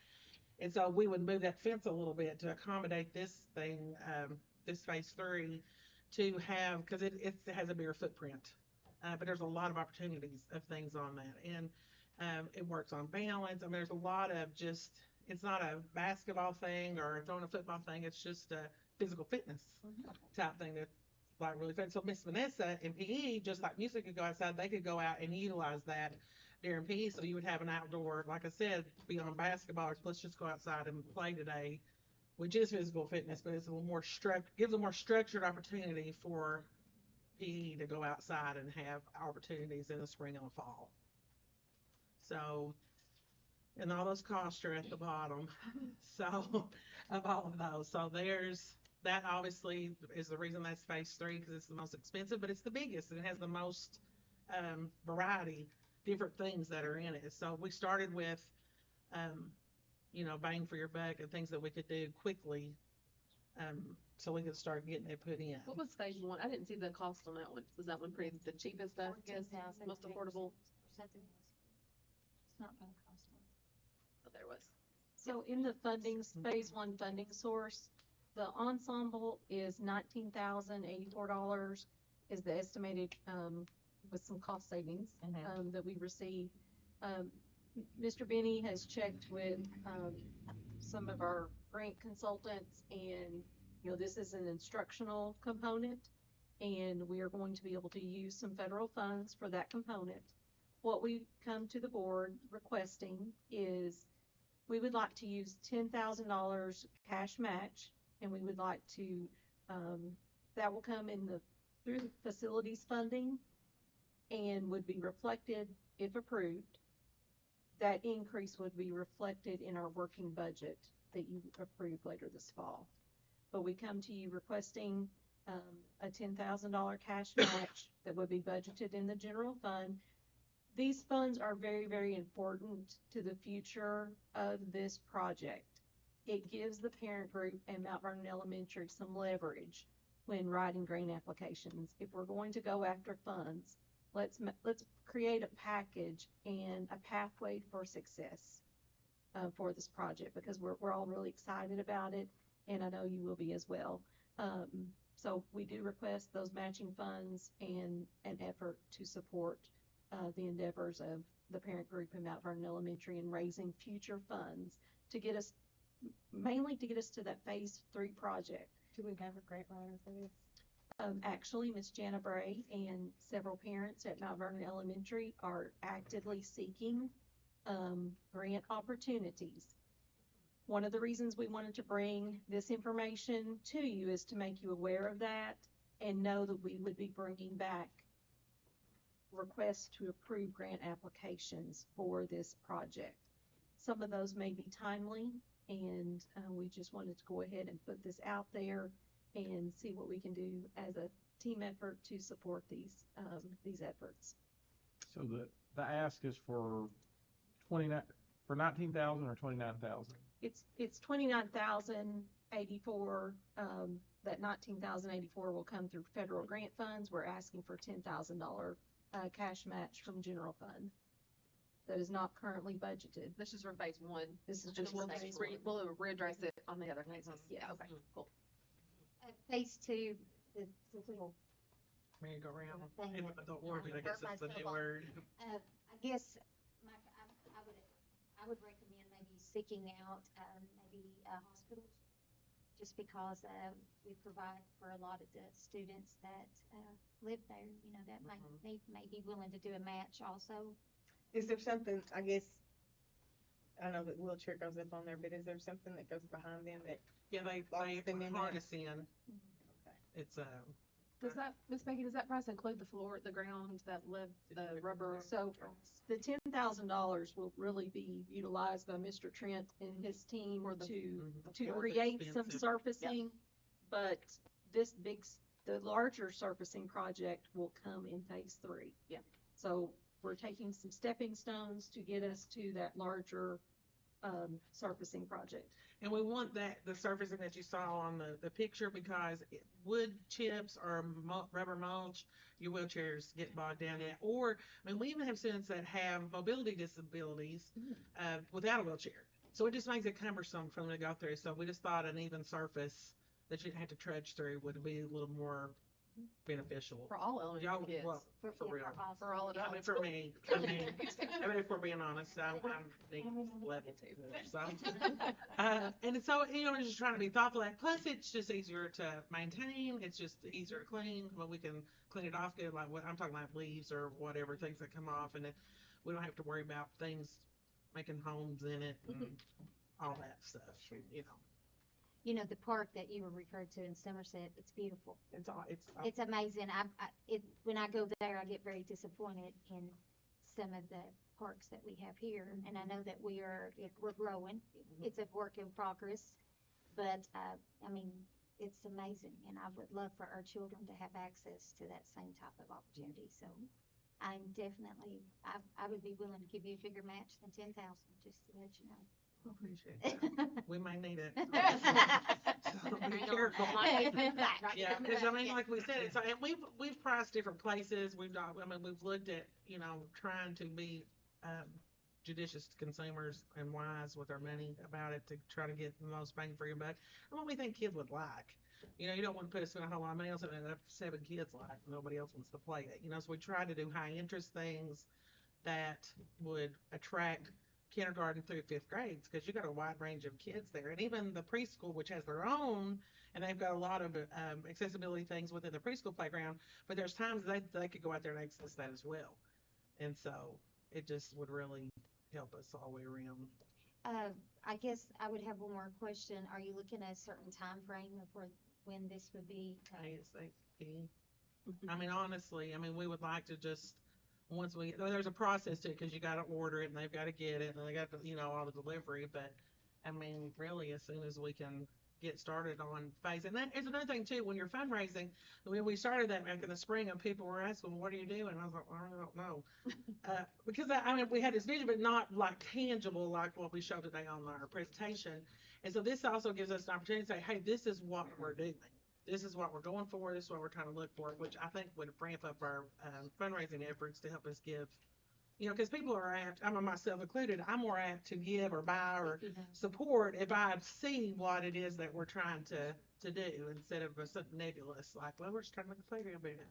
And so we would move that fence a little bit to accommodate this thing, this phase 3, to have, because it has a bigger footprint. But there's a lot of opportunities of things on that. And it works on balance. I mean, there's a lot of just, it's not a basketball thing or throwing a football thing. It's just a physical fitness type thing that's like really fun. So Miss Vanessa in PE, just like music could go outside, they could go out and utilize that during PE. So you would have an outdoor, like I said, be on basketball. Let's just go outside and play today, which is physical fitness, but it's a little more gives a more structured opportunity for PE to go outside and have opportunities in the spring and the fall. So, and all those costs are at the bottom. So, of all of those. So there's, that obviously is the reason that's phase 3, because it's the most expensive, but it's the biggest and it has the most variety, different things that are in it. So we started with, bang for your buck and things that we could do quickly, so we could start getting it put in. What was phase 1? I didn't see the cost on that one. Was that one pretty the cheapest, I guess, most affordable? Something else. It's not gonna cost them. But there was. So in the funding, phase 1 funding source, the ensemble is $19,084 is the estimated, with some cost savings, that we received. Mr. Benny has checked with, some of our grant consultants, and, this is an instructional component, and we are going to be able to use some federal funds for that component. What we come to the board requesting is we would like to use $10,000 cash match, and we would like to, that will come through the facilities funding and would be reflected, if approved. That increase would be reflected in our working budget that you approve later this fall. But we come to you requesting a $10,000 cash match that would be budgeted in the general fund. These funds are very, very important to the future of this project. It gives the parent group and Mount Vernon Elementary some leverage when writing grant applications. If we're going to go after funds, let's create a package and a pathway for success for this project, because we're all really excited about it, and I know you will be as well. So we do request those matching funds and an effort to support the endeavors of the parent group in Mount Vernon Elementary in raising future funds to get us, mainly to get us to that phase 3 project. Do we have a grant writer for this? Actually, Miss Jana Bray and several parents at Mount Vernon Elementary are actively seeking grant opportunities. One of the reasons we wanted to bring this information to you is to make you aware of that and know that we would be bringing back requests to approve grant applications for this project. Some of those may be timely, and we just wanted to go ahead and put this out there and see what we can do as a team effort to support these efforts. So the ask is for 19,000 or 29,000? It's 29,084. That 19,084 will come through federal grant funds. We're asking for $10,000 cash match from general fund. that is not currently budgeted. This is for phase one. This is And just we'll for just phase one. we'll readdress it on the other phases. Yes. Yeah, okay, cool. Phase two, the little Merry-go-round. thing. In the orbit, I guess is the new word. I guess I would recommend maybe seeking out, maybe, hospitals, just because, we provide for a lot of the students that, live there, you know, that they may be willing to do a match also. Is there something, I guess, I know that wheelchair goes up on there, but is there something that goes behind them that, Yeah, they Lock them in there. harness in. okay. It's, Does that, Miss Becky, does that price include the floor, the ground, the rubber? So the $10,000 will really be utilized by Mr. Trent and his team For the- to floor's create some expensive. surfacing. But this the larger surfacing project will come in phase three. Yeah. So we're taking some stepping stones to get us to that larger, surfacing project. And we want the surfacing that you saw on the picture, because wood chips or rubber mulch, your wheelchairs get bogged down in. Or, I mean, we even have students that have mobility disabilities, without a wheelchair. So it just makes it cumbersome for them to go through. So we just thought an even surface that you'd have to trudge through would be a little more beneficial. For all elementary Y'all, kids. well, for Yeah, real. us. For all I mean, adults. for me, I mean, if we're being honest, I'm level two, so. And so, you know, we're just trying to be thoughtful, and plus it's just easier to maintain, it's just easier to clean, but we can clean it off good, like, I'm talking like leaves or whatever, things that come off, and then we don't have to worry about things making homes in it and all that stuff, you know. You know, the park that you were referred to in Somerset, it's beautiful. It's It's amazing. When I go there, I get very disappointed in some of the parks that we have here. And I know that we're growing. It's a work in progress. But, I mean, it's amazing. And I would love for our children to have access to that same type of opportunity. So I'm definitely, I would be willing to give you a bigger match than 10,000, just to let you know. appreciate that. We might need it. So be Hang on. careful. Back. Yeah, because I mean, like we said, it's, and we've priced different places. We've not, I mean, we've looked at, you know, trying to be judicious consumers and wise with our money about it to try to get the most bang for your buck and what we think kids would like. You know, you don't want to put us in a whole lot of mail and have 7 kids like nobody else wants to play it. You know, so we try to do high interest things that would attract kindergarten through 5th grades, because you got a wide range of kids there, and even the preschool, which has their own, and they've got a lot of accessibility things within the preschool playground, but there's times they could go out there and access that as well, and so it just would really help us all the way around. I guess I would have one more question. Are you looking at a certain time frame of when this would be? ASAP. I mean, honestly, I mean, we would like to just, once there's a process to it, because you got to order it and they've got to get it and they got to, you know, all the delivery. But I mean, really, as soon as we can get started on phase. And that is another thing too, when you're fundraising, when we started that back in the spring and people were asking, well, what are you doing? I was like, well, I don't know. Because I mean, we had this vision, but not like tangible, like what we showed today on our presentation. And so this also gives us an opportunity to say, hey, this is what we're doing. This is what we're going for. This is what we're trying to look for, which I think would ramp up our fundraising efforts to help us give, you know, because people are apt, I mean, myself included, I'm more apt to give or buy or support if I see what it is that we're trying to do, instead of something nebulous, like, well, we're just trying to make a playground bigger.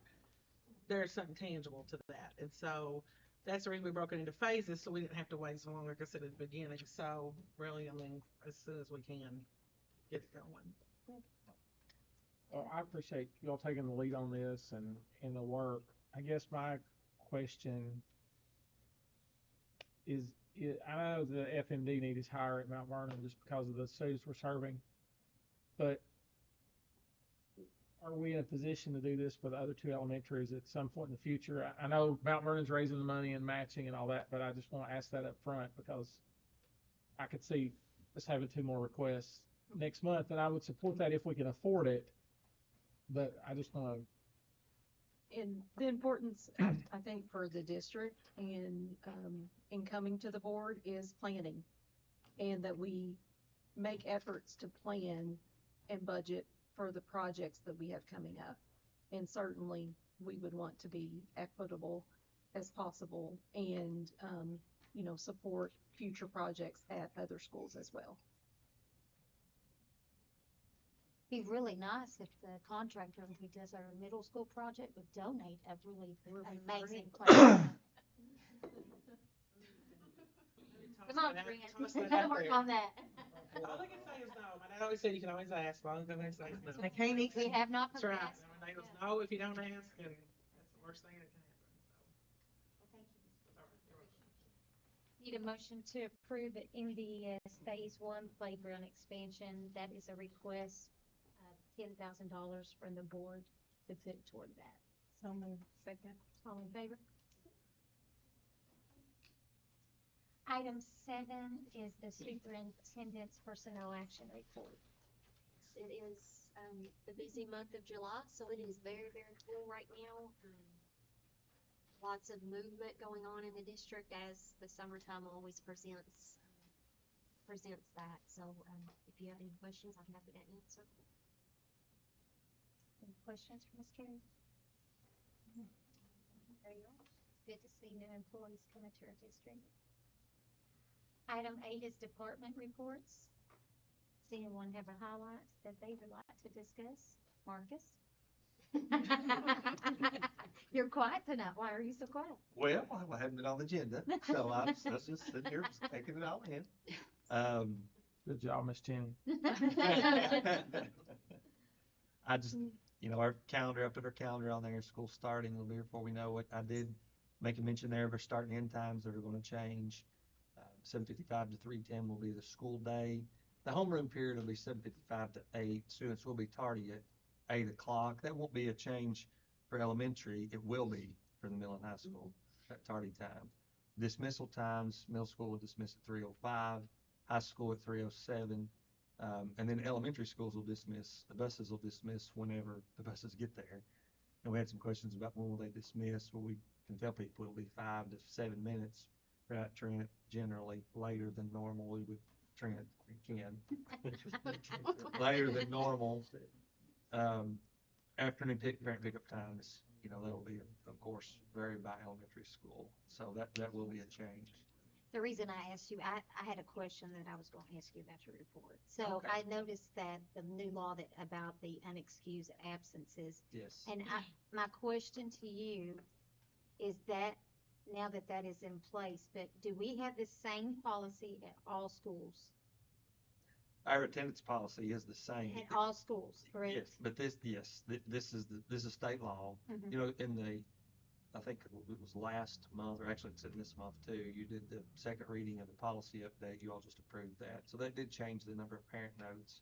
There's something tangible to that. And so that's the reason we broke it into phases, so we didn't have to wait so long, like I said at the beginning. So really, I mean, as soon as we can, get it going. Well, I appreciate y'all taking the lead on this and the work. I guess my question is, I know the FMD need is higher at Mount Vernon just because of the students we're serving, but are we in a position to do this for the other 2 elementaries at some point in the future? I know Mount Vernon's raising the money and matching and all that, but I just want to ask that up front, because I could see us having 2 more requests next month, and I would support that if we can afford it. But I just want to. And the importance, I think, for the district in coming to the board is planning, and that we make efforts to plan and budget for the projects that we have coming up. And certainly we would want to be equitable as possible and support future projects at other schools as well. Be really nice if the contractor who does our middle school project would donate a really amazing playground. Come on, Brent, we gotta work on that. All they can say is no. My dad always said you can always ask, as long as they say no. They can't eat. We have not That's right. progressed. I mean, they was no if you don't ask, and that's the worst thing that can happen. Well, thank you, Ms. So, all right, you're welcome. Need a motion to approve the MVS Phase One playground expansion. That is a request of $10,000 from the board to put toward that. So moved. Second. All in favor? Item 7 is the superintendent's personnel action report. It is the busy month of July, so it is very, very full right now. Lots of movement going on in the district as the summertime always presents that. So if you have any questions, I'm happy to answer. Any questions for Mr. There you are. It's good to see new employees coming to our district. Item 8 is department reports. Does anyone have a highlight that they would like to discuss? Marcus? You're quiet tonight. Why are you so quiet? Well, I haven't been on the agenda, so I was just sitting here taking it all in. Good job, Miss Jenny. I just, our calendar, I put our calendar on there, school starting, it'll be here before we know it. I did make a mention there of our start and end times that are gonna change. 7:55 to 3:10 will be the school day. The homeroom period will be 7:55 to 8. Students will be tardy at 8 o'clock. That won't be a change for elementary. It will be for the middle and high school, that tardy time. Dismissal times, middle school will dismiss at 3:05, high school at 3:07, and then elementary schools will dismiss. The buses will dismiss whenever the buses get there. And we had some questions about when will they dismiss. Well, we can tell people it'll be 5 to 7 minutes. Right, Trent, generally later than normal. We would Trent again later than normal. Afternoon parent pickup times, that'll be, of course, vary by elementary school. So that will be a change. The reason I asked you, I had a question that I was going to ask you about your report. So Okay. I noticed that the new law about the unexcused absences. Yes. And my question to you is that now that is in place, but do we have the same policy at all schools? Our attendance policy is the same. At all schools, correct? Yes, but this is state law. Mhm. I think it was last month, or actually it's in this month too, you did the second reading of the policy update, you all just approved that. So that did change the number of parent notes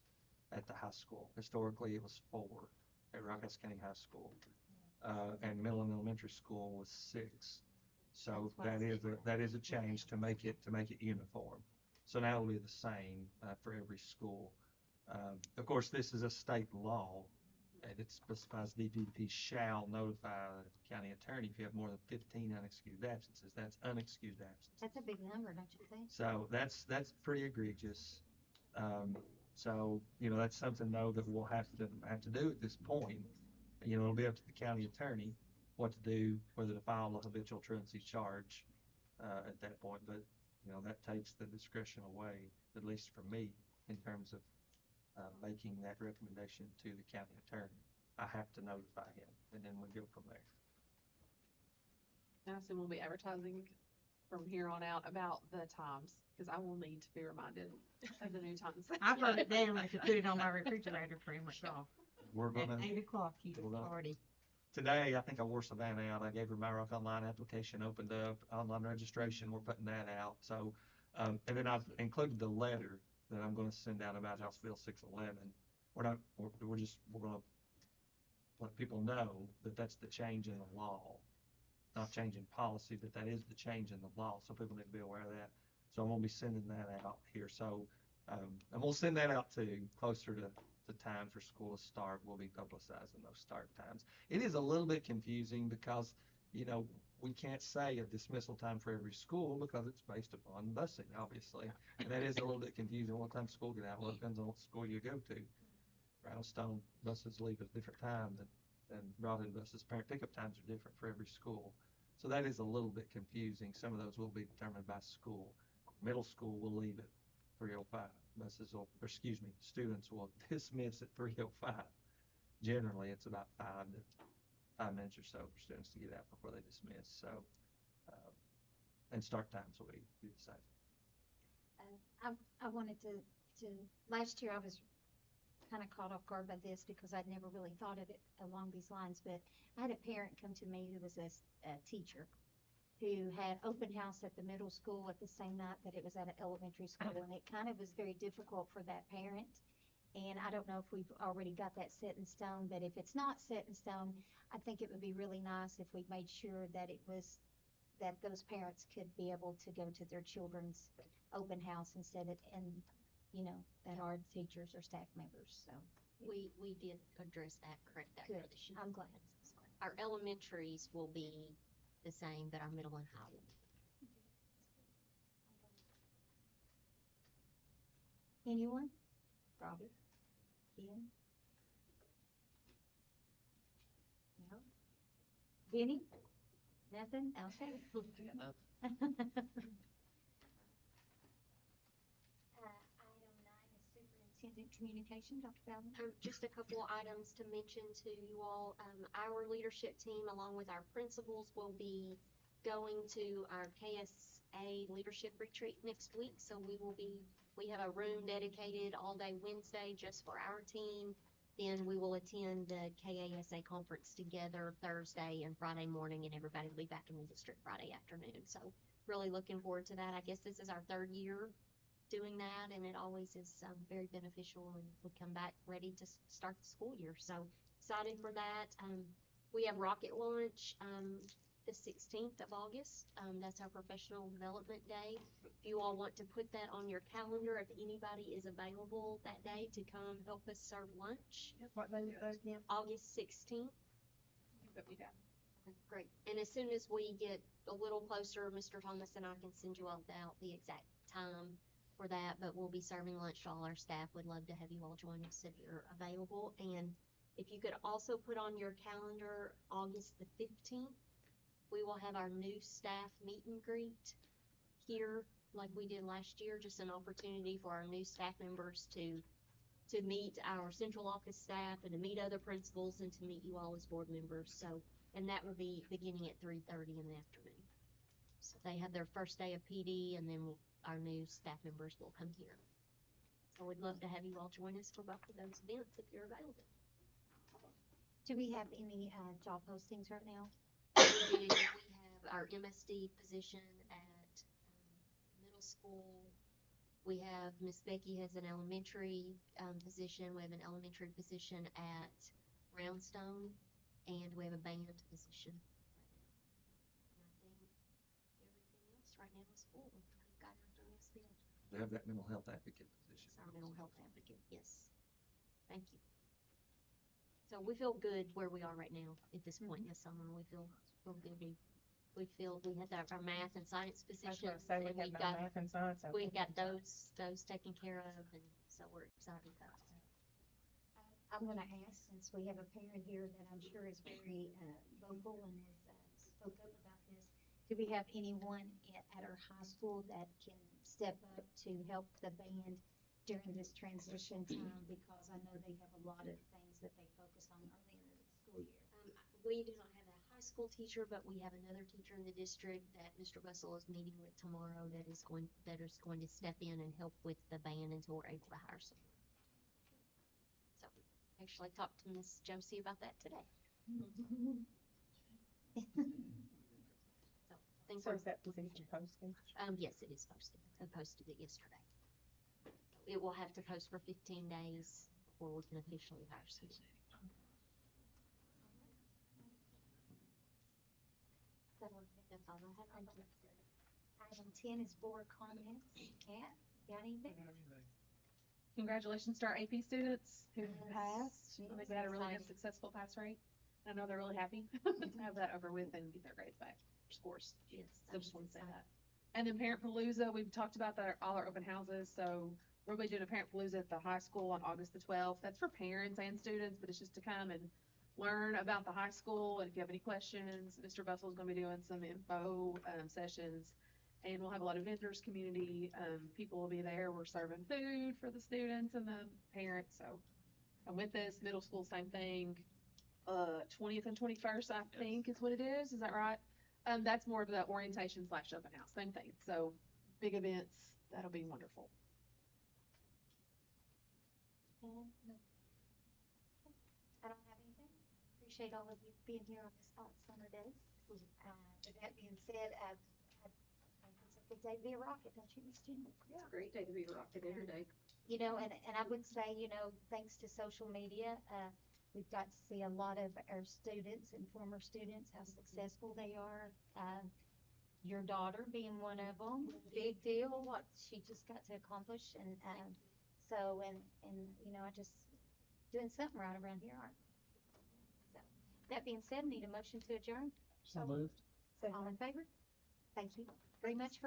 at the high school. Historically, it was 4 at Rockcastle County High School. And middle and elementary school was 6. So that is a change to make it uniform. So now it'll be the same for every school. Of course, this is a state law, and it specifies DPP shall notify the county attorney if you have more than 15 unexcused absences. That's unexcused absences. That's a big number, don't you think? So that's pretty egregious. So that's something though that we'll have to do at this point. It'll be up to the county attorney what to do, whether to file a habitual truancy charge at that point. But that takes the discretion away, at least for me, in terms of making that recommendation to the county attorney. I have to notify him, and then we go from there. I assume we'll be advertising from here on out about the times, because I will need to be reminded of the new times. I wrote it down. I should put it on my refrigerator pretty much off. We're At gonna 8 o'clock, you we're gonna- already. Today, I think I wore Savannah out. I gave her my Rock Online application, opened up online registration. We're putting that out. So, and then I've included the letter that I'm going to send out about House Bill 611. We're going to let people know that that's the change in the law, not change in policy, but that is the change in the law. So people need to be aware of that. So I'm going to be sending that out here. So, and we'll send that out too, closer to the time for school to start. We'll be publicizing those start times. It is a little bit confusing because, we can't say a dismissal time for every school because it's based upon busing, obviously. And that is a little bit confusing. What time school get out? Well, it depends on what school you go to. Brownstone buses leave at a different time than Broadhead buses. Parent pickup times are different for every school. So that is a little bit confusing. Some of those will be determined by school. Middle school will leave at 3:05. Students will dismiss at 3:05. Generally, it's about 5 minutes or so for students to get out before they dismiss. So, and start times will be the same. I wanted to, last year I was kind of caught off guard by this because I'd never really thought of it along these lines, but I had a parent come to me who was a teacher who had open house at the middle school at the same night that it was at an elementary school, and it kind of was very difficult for that parent. And I don't know if we've already got that set in stone, but if it's not set in stone, I think it would be really nice if we made sure that it was, that those parents could be able to go to their children's open house instead of, and, you know, that are teachers or staff members, so. We did address that, correct that for Good. this year. I'm glad. Our elementaries will be the same, but our middle and high will. Anyone? Robbie? Ken? No? Benny? Nothing? Okay. Item 9 is superintendent communication, Dr. Bowden. Just a couple of items to mention to you all. Our leadership team, along with our principals, will be going to our KSA leadership retreat next week. So we have a room dedicated all day Wednesday just for our team. Then we will attend the KASA conference together Thursday and Friday morning, and everybody will be back in the district Friday afternoon. So really looking forward to that. I guess this is our 3rd year doing that, and it always is very beneficial, and we come back ready to start the school year. So excited for that. We have rocket launch the 16th of August. That's our professional development day. If you all want to put that on your calendar, if anybody is available that day to come help us serve lunch. What day is that again? August 16th. You put me down. Okay, great. And as soon as we get a little closer, Mr. Thomas and I can send you all out the exact time for that, but we'll be serving lunch to all our staff. Would love to have you all join us if you're available. And if you could also put on your calendar August the 15th, we will have our new staff meet and greet here like we did last year, just an opportunity for our new staff members to meet our central office staff and to meet other principals and to meet you all as board members. So, and that will be beginning at 3:30 in the afternoon. So they have their first day of PD, and then our new staff members will come here. So we'd love to have you all join us for both of those events if you're available. Do we have any job postings right now? We have our MSD position at middle school. We have Miss Becky has an elementary position. We have an elementary position at Roundstone, and we have a band position right now. And I think everything else right now is full. We've got everything else filled. They have that mental health advocate position. It's our mental health advocate, yes. Thank you. So we feel good where we are right now at this point in the summer. We feel good. We feel we had our math and science I was positions, gonna say, we and have we've no got math and science. we got those taken care of, and so we're excited about that. I'm going to ask, since we have a parent here that I'm sure is very vocal and has spoke up about this, do we have anyone at our high school that can step up to help the band during this transition time? Because I know they have a lot of things that they focus on early in the school year. We do not have a high school teacher, but we have another teacher in the district that Mr. Russell is meeting with tomorrow that is going to step in and help with the band until we're able to hire someone. So actually talked to Miss Josie about that today. So is that position posted? Yes, it is posted. I posted it yesterday. So it will have to post for 15 days before we can officially hire someone. That's all I have. Thank you. Item 10 is board comments. Kat, got anything? Congratulations to our AP students who Yes. passed. I think we had a really good, Exciting. successful pass rate. I know they're really happy to have that over with and get their grades back, scores. Yes. So just want to say that. And then Parent Palooza, we've talked about that, all our open houses, so we're going to be doing a Parent Palooza at the high school on August the 12th. That's for parents and students, but it's just to come and learn about the high school, and if you have any questions, Mr. Bussel's gonna be doing some info, sessions. And we'll have a lot of vendors, community, people will be there. We're serving food for the students and the parents, so. And with this, middle school, same thing. 20th and 21st, I think is what it is. Is that right? That's more of the orientation / open house, same thing. So big events, that'll be wonderful. No. I don't have anything. Appreciate all of you being here on this hot summer day. With that being said, I think it's a good day to be a rocket, don't you, Miss Jenny? It's a great day to be a rocket every day. You know, and I would say, you know, thanks to social media, we've got to see a lot of our students and former students, how successful they are. Your daughter being one of them, big deal, what she just got to accomplish. And so, and, you know, I just doing something right around here, aren't we? So, that being said, need a motion to adjourn. So moved. All in favor? Thank you very much for